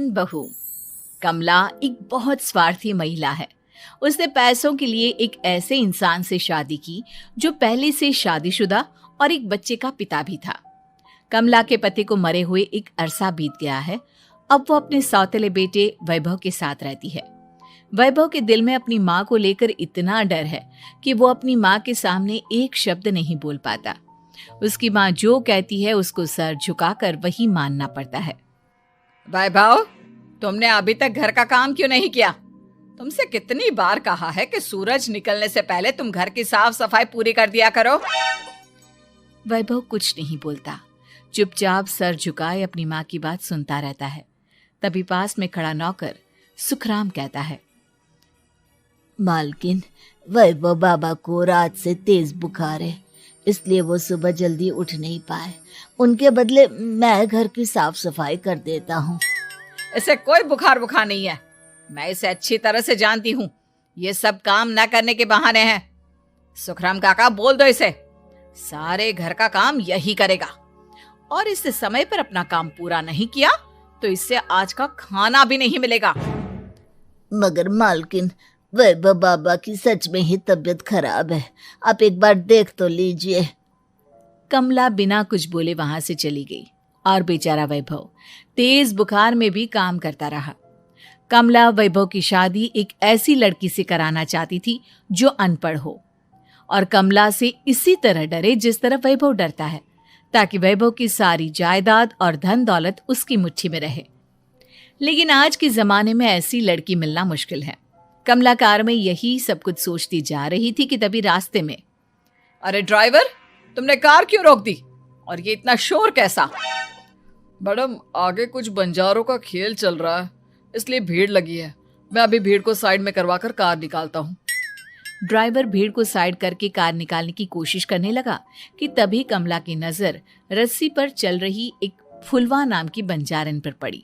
बहन बहू। कमला एक बहुत स्वार्थी महिला है। उसने पैसों के लिए एक ऐसे इंसान से शादी की जो पहले से शादीशुदा और एक बच्चे का पिता भी था। कमला के पति को मरे हुए एक अरसा बीत गया है। अब वो अपने सौतेले बेटे वैभव के साथ रहती है। वैभव के दिल में अपनी माँ को लेकर इतना डर है कि वो अपनी माँ के सामने एक शब्द नहीं बोल पाता। उसकी माँ जो कहती है उसको सर झुकाकर वही मानना पड़ता है। वैभव, तुमने अभी तक घर का काम क्यों नहीं किया? तुमसे कितनी बार कहा है कि सूरज निकलने से पहले तुम घर की साफ सफाई पूरी कर दिया करो। वैभव कुछ नहीं बोलता, चुपचाप सर झुकाए अपनी माँ की बात सुनता रहता है। तभी पास में खड़ा नौकर सुखराम कहता है, मालकिन, वैभव बाबा को रात से तेज बुखार है, इसलिए वो सुबह जल्दी उठ नहीं पाए। उनके बदले मैं घर की साफ सफाई कर देता हूँ। इसे कोई बुखार नहीं है। मैं इसे अच्छी तरह से जानती हूँ। ये सब काम न करने के बहाने हैं। सुखराम काका, बोल दो इसे, सारे घर का काम यही करेगा। और इससे समय पर अपना काम पूरा नहीं किया तो इससे आज का खाना भी नहीं मिलेगा। मगर मालकिन, वैभव बाबा की सच में ही तबीयत खराब है, आप एक बार देख तो लीजिए। कमला बिना कुछ बोले वहां से चली गई और बेचारा वैभव तेज बुखार में भी काम करता रहा। कमला वैभव की शादी एक ऐसी लड़की से कराना चाहती थी जो अनपढ़ हो और कमला से इसी तरह डरे जिस तरह वैभव डरता है, ताकि वैभव की सारी जायदाद और धन दौलत उसकी मुट्ठी में रहे। लेकिन आज के जमाने में ऐसी लड़की मिलना मुश्किल है। कमला कार में यही सब कुछ सोचती जा रही थी कि तभी रास्ते में, अरे ड्राइवर, तुमने कार क्यों रोक दी? और ये इतना शोर कैसा? मैडम, आगे कुछ बंजारों का खेल चल रहा है, इसलिए भीड़ लगी है। मैं अभी भीड़ को साइड में करवाकर कार निकालता हूँ। ड्राइवर भीड़ को साइड करके कार निकालने की कोशिश करने लगा कि तभी कमला की नजर रस्सी पर चल रही एक फुलवा नाम की बंजारन पर पड़ी।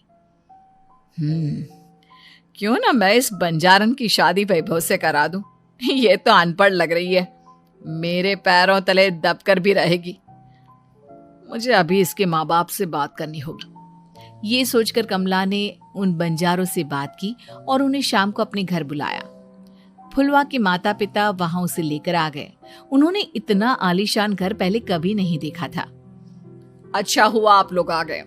क्यों ना मैं इस बंजारन की शादी वैभव से करा दूं? ये तो अनपढ़ लग रही है, मेरे पैरों तले दबकर भी रहेगी। मुझे अभी इसके माँ बाप से बात करनी होगी। ये सोचकर कमला ने उन बंजारों से बात की और उन्हें शाम को अपने घर बुलाया। फुलवा के माता पिता वहां उसे लेकर आ गए। उन्होंने इतना आलीशान घर पहले कभी नहीं देखा था। अच्छा हुआ आप लोग आ गए।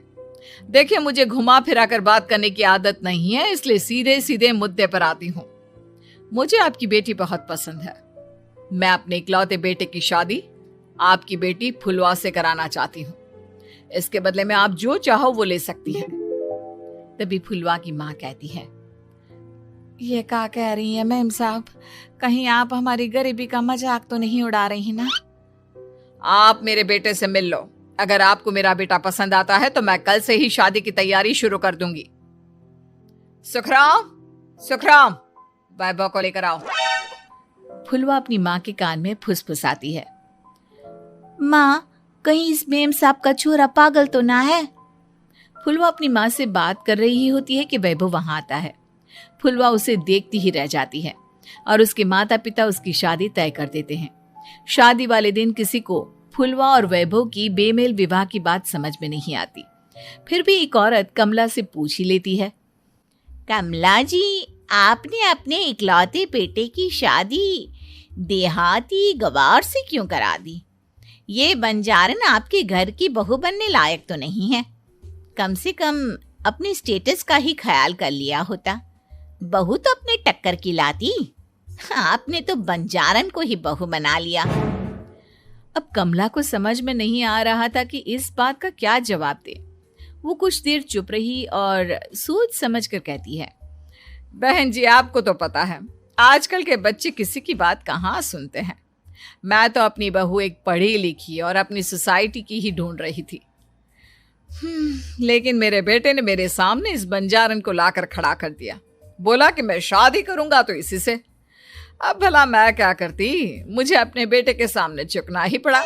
देखिए, मुझे घुमा फिरा कर बात करने की आदत नहीं है, इसलिए सीधे सीधे मुद्दे पर आती हूँ। मुझे आपकी बेटी बहुत पसंद है। मैं अपने इकलौते बेटे की शादी आपकी बेटी फुलवा से कराना चाहती हूँ। इसके बदले में आप जो चाहो वो ले सकती हैं। तभी फुलवा की माँ कहती है, ये क्या कह रही है मैम साहब? कहीं आप हमारी गरीबी का मजाक तो नहीं उड़ा रही ना? आप मेरे बेटे से मिल लो। अगर आपको मेरा बेटा पसंद आता है तो मैं कल से ही शादी की तैयारी शुरू कर दूंगी। सुखराम, वैभव को लेकर आओ। फुलवा अपनी माँ के कान में फुसफुसाती है, माँ, कहीं इस मेम साहब का छोरा पागल तो ना है? फुलवा अपनी माँ से बात कर रही होती है कि वैभव वहां आता है। फुलवा उसे देखती ही रह जाती है और उसके माता पिता उसकी शादी तय कर देते हैं। शादी वाले दिन किसी को फुलवा और वैभव की बेमेल विवाह की बात समझ में नहीं आती। फिर भी एक औरत कमला से पूछ ही लेती है, कमला जी, आपने अपने इकलौते बेटे की शादी देहाती गवार से क्यों करा दी? ये बंजारन आपके घर की बहू बनने लायक तो नहीं है। कम से कम अपने स्टेटस का ही ख्याल कर लिया होता। बहू तो अपने टक्कर की लाती, आपने तो बंजारन को ही बहू बना लिया। अब कमला को समझ में नहीं आ रहा था कि इस बात का क्या जवाब दे। वो कुछ देर चुप रही और सोच समझ कर कहती है, बहन जी, आपको तो पता है आजकल के बच्चे किसी की बात कहाँ सुनते हैं। मैं तो अपनी बहू एक पढ़ी लिखी और अपनी सोसाइटी की ही ढूंढ रही थी। लेकिन मेरे बेटे ने मेरे सामने इस बंजारन को लाकर खड़ा कर दिया। बोला कि मैं शादी करूंगा तो इसी से। अब भला मैं क्या करती, मुझे अपने बेटे के सामने झुकना ही पड़ा।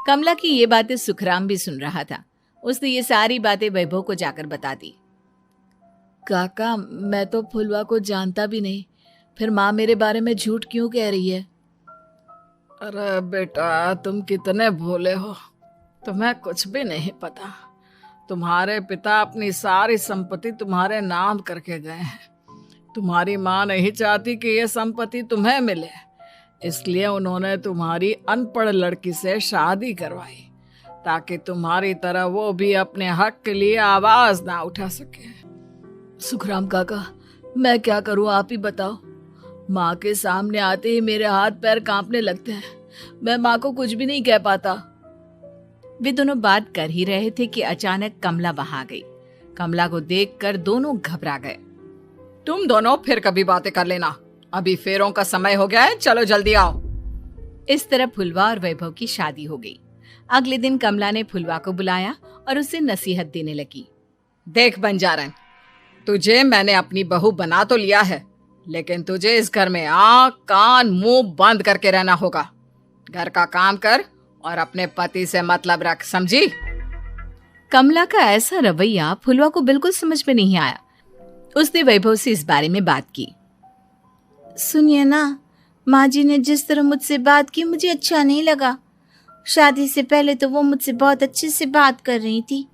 कमला की ये बातें सुखराम भी सुन रहा था। उसने ये सारी बातें वैभव को जाकर बता दी। काका, मैं तो फुलवा को जानता भी नहीं, फिर माँ मेरे बारे में झूठ क्यों कह रही है? अरे बेटा, तुम कितने भोले हो, तुम्हें कुछ भी नहीं पता। तुम्हारे पिता अपनी सारी संपत्ति तुम्हारे नाम करके गए हैं। तुम्हारी माँ नहीं चाहती कि यह संपत्ति तुम्हें मिले, इसलिए उन्होंने तुम्हारी अनपढ़ लड़की से शादी करवाई ताकि तुम्हारी तरह वो भी अपने हक के लिए आवाज ना उठा सके। सुखराम काका, मैं क्या करूं, आप ही बताओ। माँ के सामने आते ही मेरे हाथ पैर कांपने लगते हैं। मैं माँ को कुछ भी नहीं कह पाता। वे दोनों बात कर ही रहे थे कि अचानक कमला वहां आ गई। कमला को देखकर दोनों घबरा गए। तुम दोनों फिर कभी बातें कर लेना, अभी फेरों का समय हो गया है, चलो जल्दी आओ। इस तरह फुलवा और वैभव की शादी हो गई। अगले दिन कमला ने फुलवा को बुलाया और उसे नसीहत देने लगी। देख बंजारन, तुझे मैंने अपनी बहू बना तो लिया है, लेकिन तुझे इस घर में आँख कान मुंह बंद करके रहना होगा। घर का काम कर और अपने पति से मतलब रख, समझी? कमला का ऐसा रवैया फुलवा को बिल्कुल समझ में नहीं आया। उसने वैभव से इस बारे में बात की। सुनिए ना, माँ जी ने जिस तरह मुझसे बात की मुझे अच्छा नहीं लगा। शादी से पहले तो वो मुझसे बहुत अच्छे से बात कर रही थी,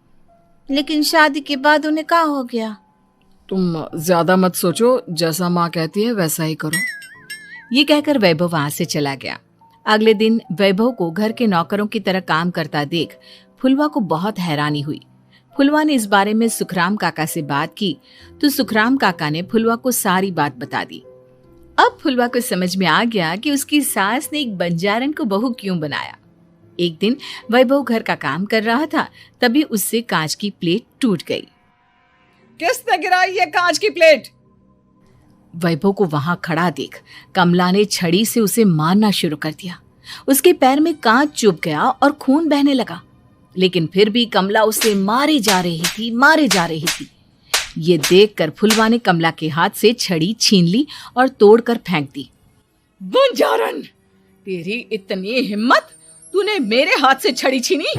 लेकिन शादी के बाद उन्हें क्या हो गया? तुम ज्यादा मत सोचो, जैसा माँ कहती है वैसा ही करो। ये कहकर वैभव वहां से चला गया। अगले दिन वैभव को घर के नौकरों की तरह काम करता देख फुलवा को बहुत हैरानी हुई। फुलवा ने इस बारे में सुखराम काका से बात की तो सुखराम काका ने फुलवा को सारी बात बता दी। अब फुलवा को समझ में आ गया कि उसकी सास ने एक बंजारन को बहू क्यों बनाया। एक दिन वैभव घर का काम कर रहा था, तभी उससे कांच की प्लेट टूट गई। किसने गिराई ये कांच की प्लेट? वैभव को वहां खड़ा देख कमला ने छड़ी से उसे मारना शुरू कर दिया। उसके पैर में कांच चुभ गया और खून बहने लगा, लेकिन फिर भी कमला उसे मारे जा रही थी। ये देखकर फुलवा ने कमला के हाथ से छड़ी छीन ली और तोड़कर फेंक दी। बंजारन, तेरी इतनी हिम्मत, तूने मेरे हाथ से छड़ी छीनी?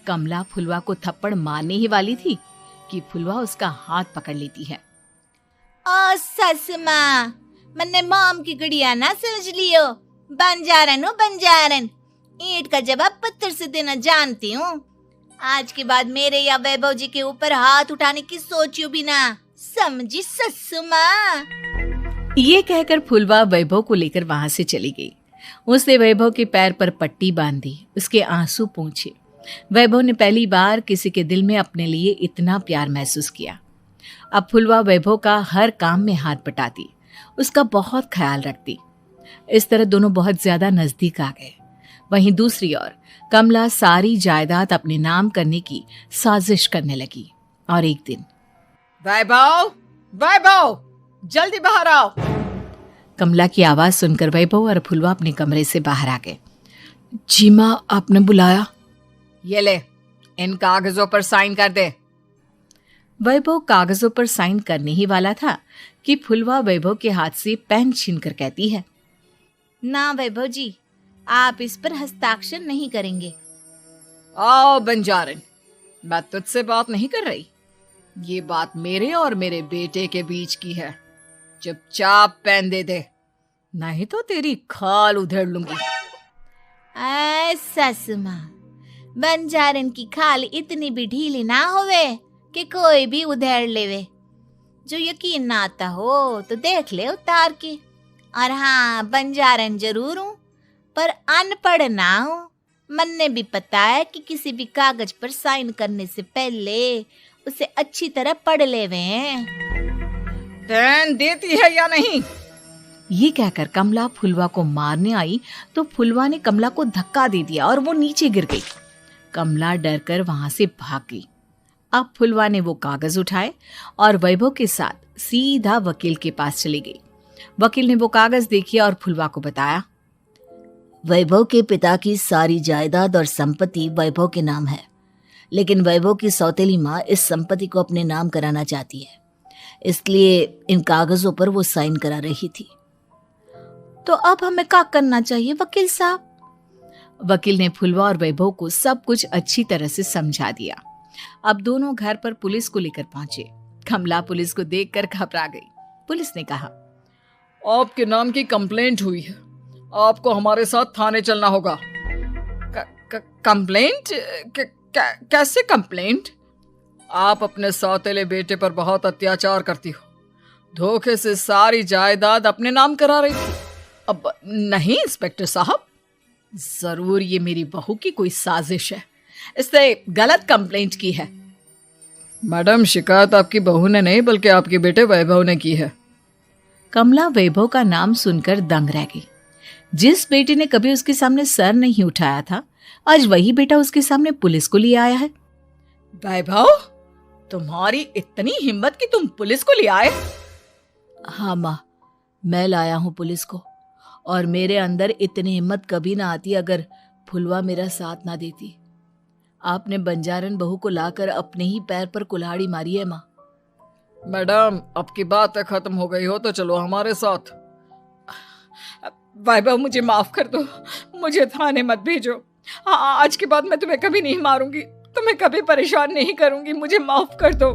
कमला फुलवा को थप्पड़ मारने ही वाली थी कि फुलवा उसका हाथ पकड़ लेती है। ओ सस माँ, मन्ने मॉम की गुड़िया ना समझ लियो। बंजारन हो बंजारन, ईंट का जवाब पत्थर से देना जानती हूँ। आज के बाद मेरे या वैभव जी के ऊपर हाथ उठाने की सोचियो भी ना, समझी ससु माँ? ये कहकर फुलवा वैभव को लेकर वहां से चली गई। उसने वैभव के पैर पर पट्टी बांधी, उसके आंसू पोंछे। वैभव ने पहली बार किसी के दिल में अपने लिए इतना प्यार महसूस किया। अब फुलवा वैभव का हर काम में हाथ बटाती, उसका बहुत ख्याल रखती। इस तरह दोनों बहुत ज्यादा नजदीक आ गए। वहीं दूसरी ओर कमला सारी जायदाद अपने नाम करने की साजिश करने लगी। और एक दिन, वैभव, जल्दी बाहर आओ। कमला की आवाज सुनकर वैभव और फुलवा अपने कमरे से बाहर आ गए। जी माँ, आपने बुलाया? ये ले, इन कागजों पर साइन कर दे। वैभव कागजों पर साइन करने ही वाला था कि फुलवा वैभव के हाथ से पेन छीनकर कहती है, ना वैभव जी, आप इस पर हस्ताक्षर नहीं करेंगे। आओ बंजारन, मैं तुझसे बात नहीं कर रही। ये बात मेरे और मेरे बेटे के बीच की है। चुपचाप पेन दे दे, नहीं तो तेरी खाल उधेड़ लूंगी। ससु माँ, बंजारन की खाल इतनी भी ढीली ना होवे कि कोई भी उधेड़ लेवे। जो यकीन ना आता हो तो देख ले उतार के। और हाँ, बंजारन जरूर हूँ पर अनपढ़ ना हूँ। मन्ने भी पता है कि किसी भी कागज पर साइन करने से पहले उसे अच्छी तरह पढ़ लेवे हैं। पेन देती है या नहीं? ये कहकर कमला फुलवा को मारने आई तो फुलवा ने कमला को धक्का दे दिया और वो नीचे गिर गई। कमला डरकर वहां से भाग गई। अब फुलवा ने वो कागज उठाए और वैभव के साथ सीधा वकील के पास चली गई। वकील ने वो कागज देखे और फुलवा को बताया, वैभव के पिता की सारी जायदाद और संपत्ति वैभव के नाम है, लेकिन वैभव की सौतेली माँ इस संपत्ति को अपने नाम कराना चाहती है, इसलिए इन कागजों पर वो साइन करा रही थी। तो अब हमें क्या करना चाहिए वकील साहब? वकील ने फुलवा और वैभव को सब कुछ अच्छी तरह से समझा दिया। अब दोनों घर पर पुलिस को लेकर पहुंचे। कमला पुलिस को देखकर घबरा गई। पुलिस ने कहा, आपके नाम की कंप्लेंट हुई है, आपको हमारे साथ थाने चलना होगा। कंप्लेंट? कैसे कंप्लेंट? आप अपने सौतेले बेटे पर बहुत अत्याचार करती हो, धोखे से सारी जायदाद अपने नाम करा रही थी। अब नहीं इंस्पेक्टर साहब, जरूर ये मेरी बहू की कोई साजिश है, इसने गलत कंप्लेंट की है। मैडम, शिकायत आपकी बहू ने नहीं बल्कि आपके बेटे वैभव ने की है। कमला वैभव का नाम सुनकर दंग रह गई। जिस बेटे ने कभी उसके सामने सर नहीं उठाया था, आज वही बेटा उसके सामने पुलिस को लिए आया है। वैभव, तुम्हारी इतनी हिम्मत कि तुम पुलिस को ले आए? हाँ माँ, मैं लाया हूँ पुलिस को, और मेरे अंदर इतनी हिम्मत कभी ना आती अगर फुलवा मेरा साथ ना देती। आपने बंजारन बहू को लाकर अपने ही पैर पर कुल्हाड़ी मारी है माँ। मैडम, अब की बात खत्म हो गई हो तो चलो हमारे साथ। वैभव, मुझे माफ कर दो, मुझे थाने मत भेजो। आज के बाद मैं तुम्हें कभी नहीं मारूंगी, तुम्हें कभी परेशान नहीं करूंगी, मुझे माफ कर दो।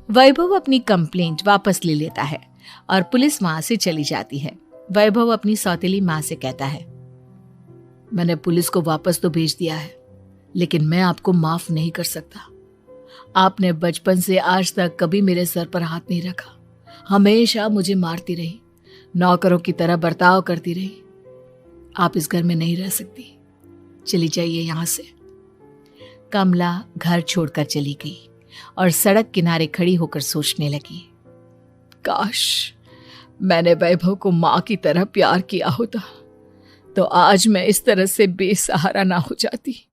वैभव अपनी कंप्लेंट वापस ले लेता है और पुलिस वहां से चली जाती है। वैभव अपनी सौतेली माँ से कहता है, मैंने पुलिस को वापस तो भेज दिया है, लेकिन मैं आपको माफ नहीं कर सकता। आपने बचपन से आज तक कभी मेरे सर पर हाथ नहीं रखा, हमेशा मुझे मारती रही, नौकरों की तरह बर्ताव करती रही। आप इस घर में नहीं रह सकती, चली जाइए यहां से। कमला घर छोड़कर चली गई और सड़क किनारे खड़ी होकर सोचने लगी, काश मैंने वैभव को माँ की तरह प्यार किया होता तो आज मैं इस तरह से बेसहारा ना हो जाती।